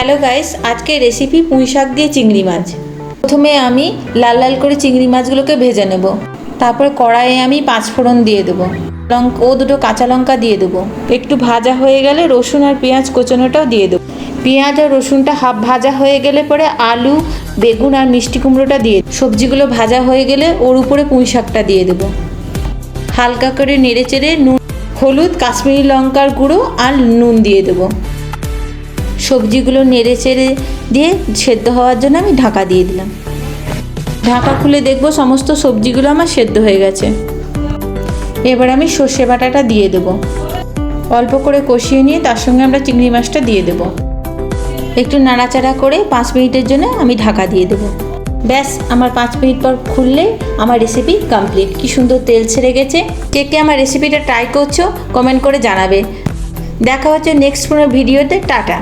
Hello guys, আজকে recipe পুঁই শাক দিয়ে চিংড়ি মাছ। প্রথমে আমি লাল লাল করে চিংড়ি মাছগুলোকে ভেজে নেব। তারপরে কড়াইয়ে আমি 5 ফোড়ন দিয়ে দেবো, দুটো কাঁচা লঙ্কা দিয়ে দেবো। একটু ভাজা হয়ে গেলে রসুন আর পেঁয়াজ কোচানোটাও দিয়ে দেবো। পেঁয়াজ আর রসুনটা হাফ ভাজা হয়ে গেলে পরে আলু, বেগুন আর মিষ্টি কুমড়োটা দিয়ে সবজিগুলো ভাজা হয়ে গেলে ওর উপরে পুঁই শাকটা দিয়ে দেবো। হালকা করে নেড়ে চেড়ে নুন, হলুদ, কাশ্মীরি লঙ্কার গুঁড়ো আর নুন দিয়ে দেবো। সবজিগুলো নেড়ে চেড়ে দিয়ে সেদ্ধ হওয়ার জন্য আমি ঢাকা দিয়ে দিলাম। ঢাকা খুলে দেখব সমস্ত সবজিগুলো আমার সেদ্ধ হয়ে গেছে। এবার আমি সর্ষে বাটাটা দিয়ে দেবো। অল্প করে কষিয়ে নিয়ে তার সঙ্গে আমরা চিংড়ি মাছটা দিয়ে দেবো। একটু নাড়াচাড়া করে 5 মিনিটের জন্য আমি ঢাকা দিয়ে দেবো। ব্যাস, আমার 5 মিনিট পর খুললে আমার রেসিপি কমপ্লিট। কি সুন্দর তেল ছেড়ে গেছে। কে কে আমার রেসিপিটা ট্রাই করছো কমেন্ট করে জানাবে। দেখা হচ্ছে নেক্সট কোনো ভিডিওতে। টাটা।